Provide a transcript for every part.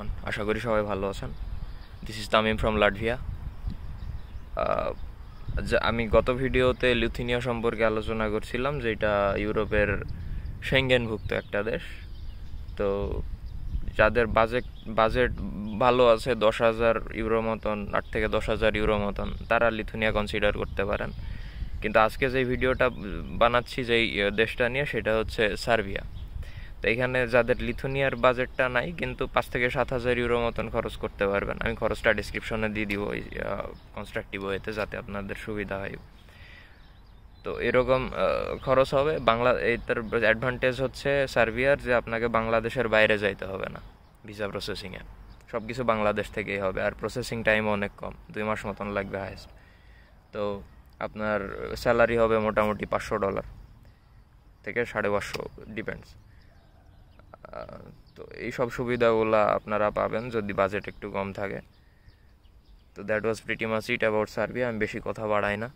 Everyone, আশা করি সবাই ভালো আছেন। This is Tamim from Latvia. আমি গত ভিডিওতে লিথুনিয়া সম্পর্কে আলোচনা করছিলাম, যেটা ইউরোপের সেঙ্গেনভুক্ত একটা দেশ। তো যাদের বাজেট ভালো আছে, 10,000 ইউরো মতন, 8 থেকে 10,000 ইউরো মতন, তারা লিথুনিয়া কনসিডার করতে পারেন। কিন্তু আজকে যে ভিডিওটা বানাচ্ছি যেই দেশটা নিয়ে, সেটা হচ্ছে সার্বিয়া। তো এখানে যাদের লিথুনিয়ার বাজেটটা নাই, কিন্তু 5 থেকে 7,000 ইউরো মতন খরচ করতে পারবেন। আমি খরচটা ডিসক্রিপশনে দিয়ে দিব ওই কনস্ট্রাকটিভ ওয়েতে, যাতে আপনাদের সুবিধা হয়। তো এরকম খরচ হবে। তার অ্যাডভান্টেজ হচ্ছে সার্বিয়ার, যে আপনাকে বাংলাদেশের বাইরে যাইতে হবে না ভিসা প্রসেসিংয়ে। সব কিছু বাংলাদেশ থেকেই হবে, আর প্রসেসিং টাইম অনেক কম, 2 মাস মতন লাগবে হায়েস্ট। তো আপনার স্যালারি হবে মোটামুটি $500 থেকে 550, ডিপেন্ডস। তো এই সব সুবিধাগুলো আপনারা পাবেন যদি বাজেট একটু কম থাকে। তো that was pretty much it about Serbia. আমি বেশি কথা বাড়াই না,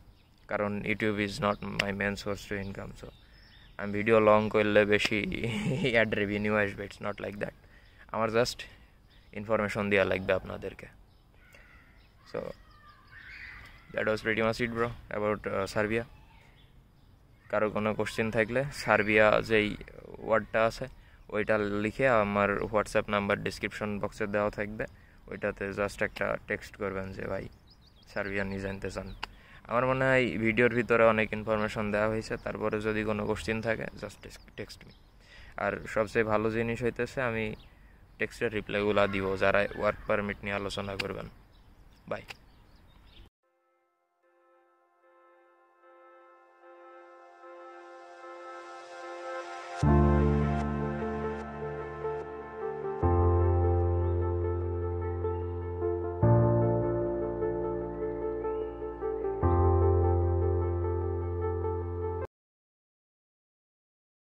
কারণ YouTube is not my main source to income. So আমি ভিডিও লং করলে বেশি অ্যাড রেভিনিউ আসবে, ইটস নট লাইক দ্যাট। আমার জাস্ট ইনফরমেশন দেওয়া লাগবে আপনাদেরকে। So that was pretty much it bro about Serbia. কারো কোনো কোশ্চেন থাকলে সার্বিয়া যেই ওয়ার্ডটা আছে ওইটা লিখে আমার হোয়াটসঅ্যাপ নাম্বার ডিসক্রিপশন বক্সে দেওয়া থাকবে, ওইটাতে জাস্ট একটা টেক্সট করবেন যে ভাই সার্বিয়া নিয়ে জানতে চান। আমার মনে হয় ভিডিওর ভিতরে অনেক ইনফরমেশন দেওয়া হয়েছে, তারপরে যদি কোনো কোশ্চেন থাকে জাস্ট টেক্সট মি। আর সবচেয়ে ভালো জিনিস হইতেছে, আমি টেক্সটের রিপ্লাইগুলো দিব যারা ওয়ার্ক পারমিট নিয়ে আলোচনা করবেন। বাই।